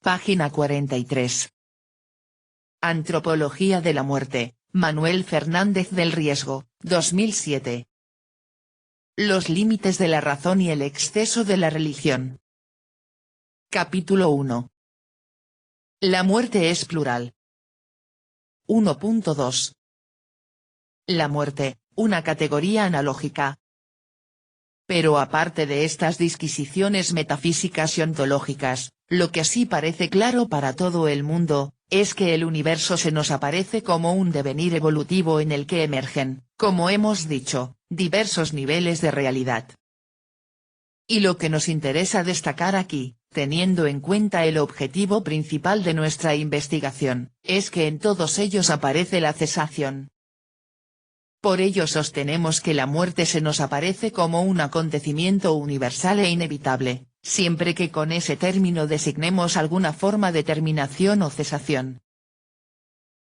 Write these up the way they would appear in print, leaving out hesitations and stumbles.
Página 43. Antropología de la muerte, Manuel Fernández del Riesgo, 2007. Los límites de la razón y el exceso de la religión. Capítulo 1. La muerte es plural. 1.2. La muerte, una categoría analógica. Pero aparte de estas disquisiciones metafísicas y ontológicas, lo que sí parece claro para todo el mundo, es que el universo se nos aparece como un devenir evolutivo en el que emergen, como hemos dicho, diversos niveles de realidad. Y lo que nos interesa destacar aquí, teniendo en cuenta el objetivo principal de nuestra investigación, es que en todos ellos aparece la cesación. Por ello sostenemos que la muerte se nos aparece como un acontecimiento universal e inevitable, siempre que con ese término designemos alguna forma de terminación o cesación.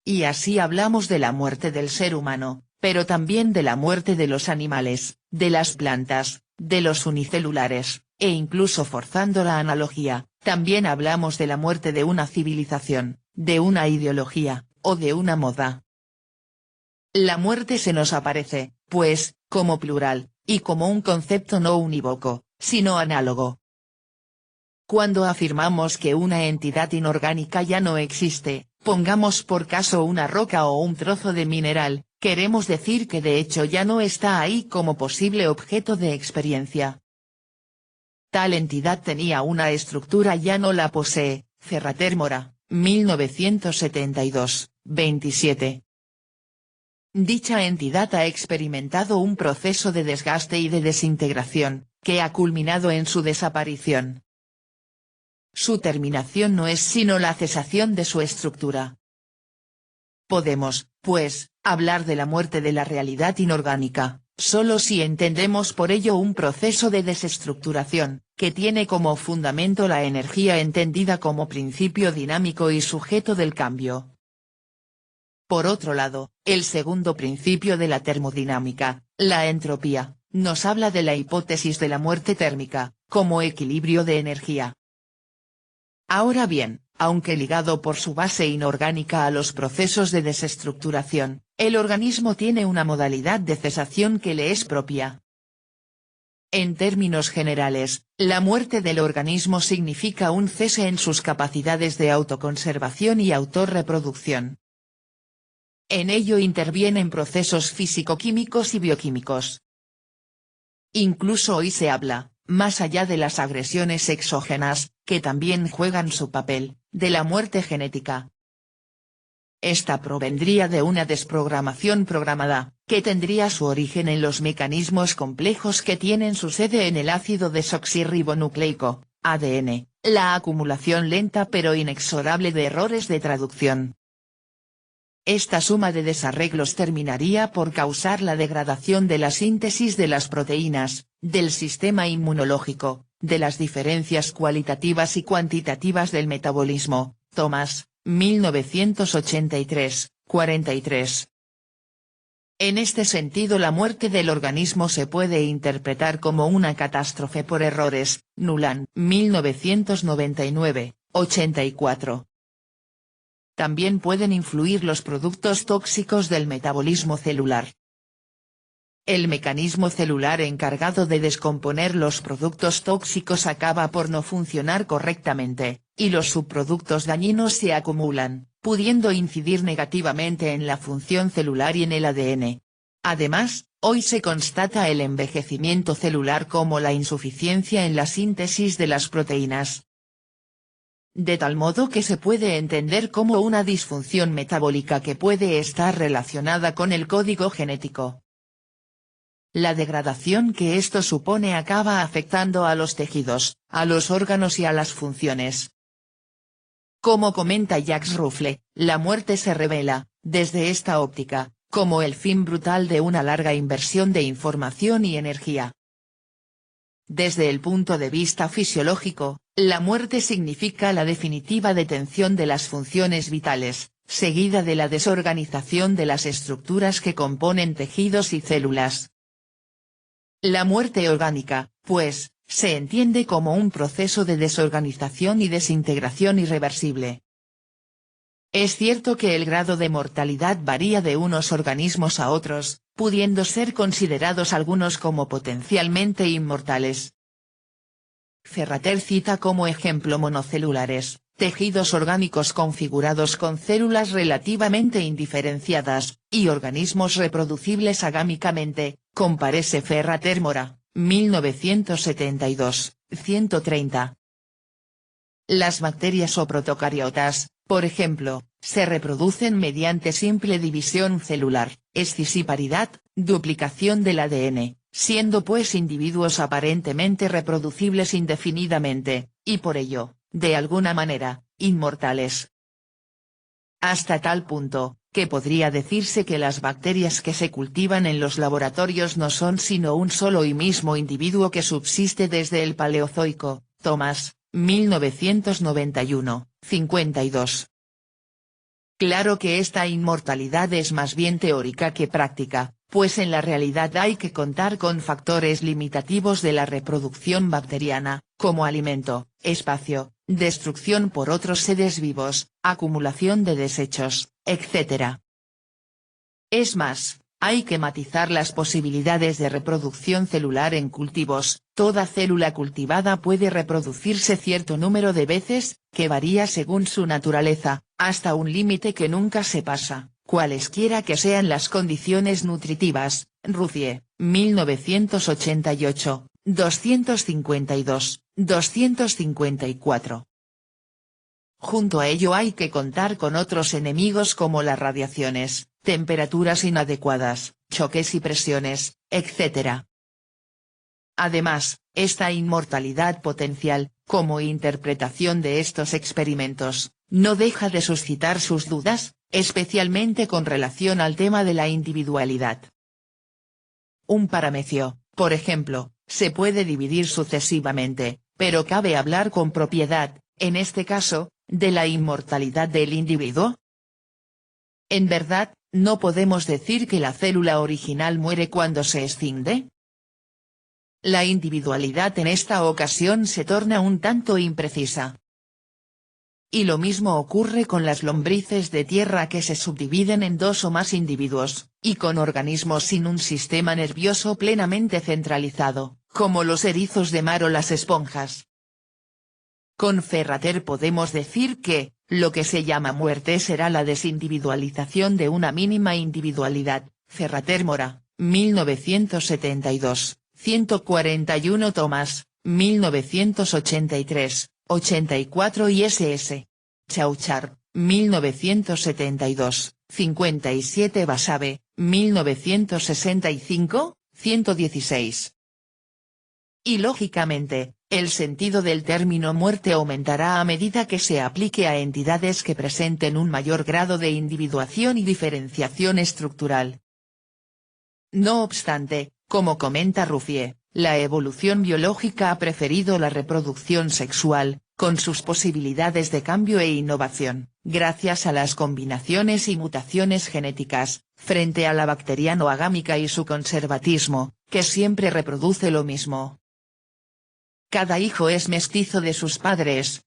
Y así hablamos de la muerte del ser humano, pero también de la muerte de los animales, de las plantas, de los unicelulares, e incluso forzando la analogía, también hablamos de la muerte de una civilización, de una ideología, o de una moda. La muerte se nos aparece, pues, como plural, y como un concepto no unívoco, sino análogo. Cuando afirmamos que una entidad inorgánica ya no existe, pongamos por caso una roca o un trozo de mineral, queremos decir que de hecho ya no está ahí como posible objeto de experiencia. Tal entidad tenía una estructura, ya no la posee. Ferrater Mora, 1972, 27. Dicha entidad ha experimentado un proceso de desgaste y de desintegración, que ha culminado en su desaparición. Su terminación no es sino la cesación de su estructura. Podemos, pues, hablar de la muerte de la realidad inorgánica, solo si entendemos por ello un proceso de desestructuración, que tiene como fundamento la energía entendida como principio dinámico y sujeto del cambio. Por otro lado, el segundo principio de la termodinámica, la entropía, nos habla de la hipótesis de la muerte térmica, como equilibrio de energía. Ahora bien, aunque ligado por su base inorgánica a los procesos de desestructuración, el organismo tiene una modalidad de cesación que le es propia. En términos generales, la muerte del organismo significa un cese en sus capacidades de autoconservación y autorreproducción. En ello intervienen procesos físico-químicos y bioquímicos. Incluso hoy se habla, más allá de las agresiones exógenas, que también juegan su papel, de la muerte genética. Esta provendría de una desprogramación programada, que tendría su origen en los mecanismos complejos que tienen su sede en el ácido desoxirribonucleico, ADN, la acumulación lenta pero inexorable de errores de traducción. Esta suma de desarreglos terminaría por causar la degradación de la síntesis de las proteínas, del sistema inmunológico, de las diferencias cualitativas y cuantitativas del metabolismo. Thomas, 1983, 43. En este sentido, la muerte del organismo se puede interpretar como una catástrofe por errores. Nuland, 1999, 84. También pueden influir los productos tóxicos del metabolismo celular. El mecanismo celular encargado de descomponer los productos tóxicos acaba por no funcionar correctamente, y los subproductos dañinos se acumulan, pudiendo incidir negativamente en la función celular y en el ADN. Además, hoy se constata el envejecimiento celular como la insuficiencia en la síntesis de las proteínas. De tal modo que se puede entender como una disfunción metabólica que puede estar relacionada con el código genético. La degradación que esto supone acaba afectando a los tejidos, a los órganos y a las funciones. Como comenta Jacques Ruffle, la muerte se revela, desde esta óptica, como el fin brutal de una larga inversión de información y energía. Desde el punto de vista fisiológico, la muerte significa la definitiva detención de las funciones vitales, seguida de la desorganización de las estructuras que componen tejidos y células. La muerte orgánica, pues, se entiende como un proceso de desorganización y desintegración irreversible. Es cierto que el grado de mortalidad varía de unos organismos a otros, pudiendo ser considerados algunos como potencialmente inmortales. Ferrater cita como ejemplo monocelulares, tejidos orgánicos configurados con células relativamente indiferenciadas, y organismos reproducibles agámicamente, comparece Ferrater Mora, 1972, 130. Las bacterias o protocariotas, por ejemplo, se reproducen mediante simple división celular, escisiparidad, duplicación del ADN, siendo pues individuos aparentemente reproducibles indefinidamente, y por ello, de alguna manera, inmortales. Hasta tal punto, que podría decirse que las bacterias que se cultivan en los laboratorios no son sino un solo y mismo individuo que subsiste desde el Paleozoico. Thomas, 1991, 52. Claro que esta inmortalidad es más bien teórica que práctica, pues en la realidad hay que contar con factores limitativos de la reproducción bacteriana, como alimento, espacio, destrucción por otros seres vivos, acumulación de desechos, etc. Es más, hay que matizar las posibilidades de reproducción celular en cultivos. Toda célula cultivada puede reproducirse cierto número de veces, que varía según su naturaleza, hasta un límite que nunca se pasa, cualesquiera que sean las condiciones nutritivas. Routhier, 1988, 252, 254. Junto a ello hay que contar con otros enemigos como las radiaciones, temperaturas inadecuadas, choques y presiones, etc. Además, esta inmortalidad potencial, como interpretación de estos experimentos, no deja de suscitar sus dudas, especialmente con relación al tema de la individualidad. Un paramecio, por ejemplo, se puede dividir sucesivamente, pero cabe hablar con propiedad, en este caso, de la inmortalidad del individuo. En verdad, ¿no podemos decir que la célula original muere cuando se extingue? La individualidad en esta ocasión se torna un tanto imprecisa. Y lo mismo ocurre con las lombrices de tierra que se subdividen en dos o más individuos, y con organismos sin un sistema nervioso plenamente centralizado, como los erizos de mar o las esponjas. Con Ferrater podemos decir que, lo que se llama muerte será la desindividualización de una mínima individualidad. Ferrater Mora, 1972, 141. Thomas, 1983, 84 y S.S. Chauchar, 1972, 57. Basabe, 1965, 116. Y lógicamente, el sentido del término muerte aumentará a medida que se aplique a entidades que presenten un mayor grado de individuación y diferenciación estructural. No obstante, como comenta Routhier, la evolución biológica ha preferido la reproducción sexual, con sus posibilidades de cambio e innovación, gracias a las combinaciones y mutaciones genéticas, frente a la bacteriano-agámica y su conservatismo, que siempre reproduce lo mismo. Cada hijo es mestizo de sus padres.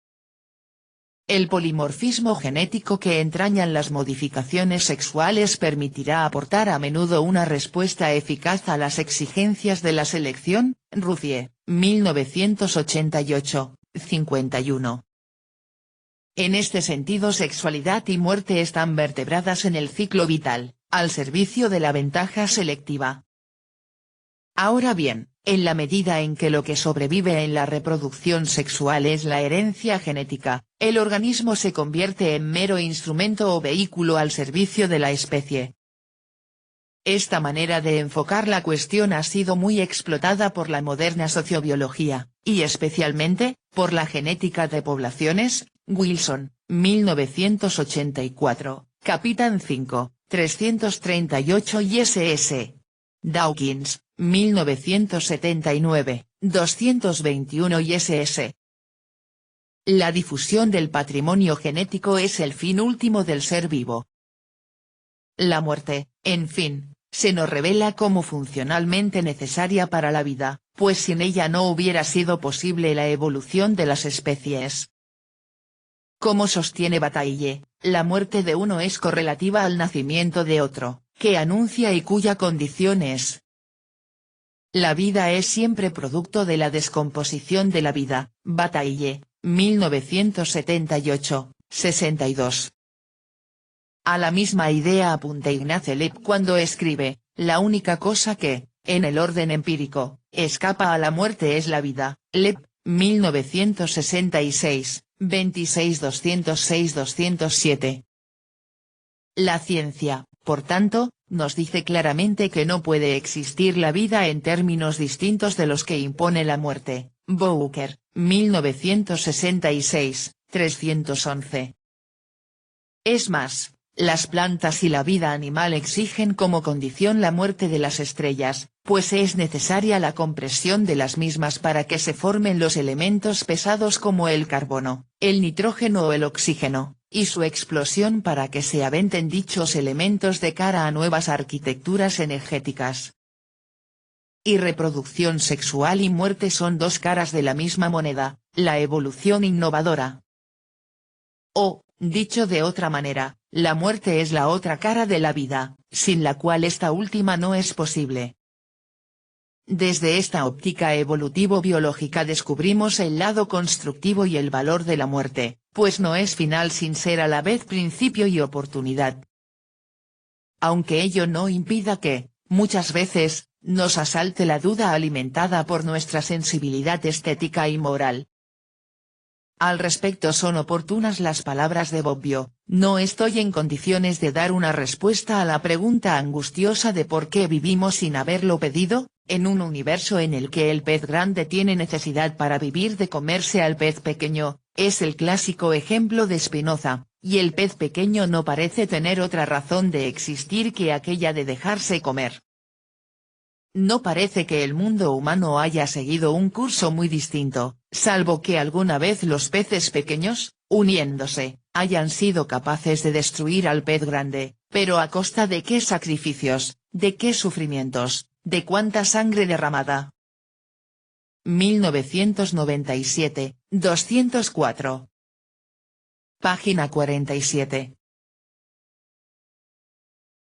El polimorfismo genético que entrañan las modificaciones sexuales permitirá aportar a menudo una respuesta eficaz a las exigencias de la selección. Routhier, 1988, 51. En este sentido, sexualidad y muerte están vertebradas en el ciclo vital, al servicio de la ventaja selectiva. Ahora bien, en la medida en que lo que sobrevive en la reproducción sexual es la herencia genética, el organismo se convierte en mero instrumento o vehículo al servicio de la especie. Esta manera de enfocar la cuestión ha sido muy explotada por la moderna sociobiología, y especialmente, por la genética de poblaciones. Wilson, 1984, Capitán 5, 338 y S.S. Dawkins, 1979, 221 y S.S. La difusión del patrimonio genético es el fin último del ser vivo. La muerte, en fin, se nos revela como funcionalmente necesaria para la vida, pues sin ella no hubiera sido posible la evolución de las especies. Como sostiene Bataille, la muerte de uno es correlativa al nacimiento de otro, que anuncia y cuya condición es. La vida es siempre producto de la descomposición de la vida. Bataille, 1978, 62. A la misma idea apunta Ignace Lepp cuando escribe, la única cosa que, en el orden empírico, escapa a la muerte es la vida. Lepp, 1966, 26 206-207. La ciencia, por tanto, nos dice claramente que no puede existir la vida en términos distintos de los que impone la muerte. Bowker, 1966, 311. Es más, las plantas y la vida animal exigen como condición la muerte de las estrellas, pues es necesaria la compresión de las mismas para que se formen los elementos pesados como el carbono, el nitrógeno o el oxígeno, y su explosión para que se aventen dichos elementos de cara a nuevas arquitecturas energéticas. Y reproducción sexual y muerte son dos caras de la misma moneda, la evolución innovadora. O, dicho de otra manera, la muerte es la otra cara de la vida, sin la cual esta última no es posible. Desde esta óptica evolutivo-biológica descubrimos el lado constructivo y el valor de la muerte, pues no es final sin ser a la vez principio y oportunidad. Aunque ello no impida que, muchas veces, nos asalte la duda alimentada por nuestra sensibilidad estética y moral. Al respecto son oportunas las palabras de Bobbio, no estoy en condiciones de dar una respuesta a la pregunta angustiosa de por qué vivimos sin haberlo pedido, en un universo en el que el pez grande tiene necesidad para vivir de comerse al pez pequeño, es el clásico ejemplo de Spinoza, y el pez pequeño no parece tener otra razón de existir que aquella de dejarse comer. No parece que el mundo humano haya seguido un curso muy distinto, salvo que alguna vez los peces pequeños, uniéndose, hayan sido capaces de destruir al pez grande, pero ¿a costa de qué sacrificios, de qué sufrimientos, de cuánta sangre derramada? 1997, 204. Página 47.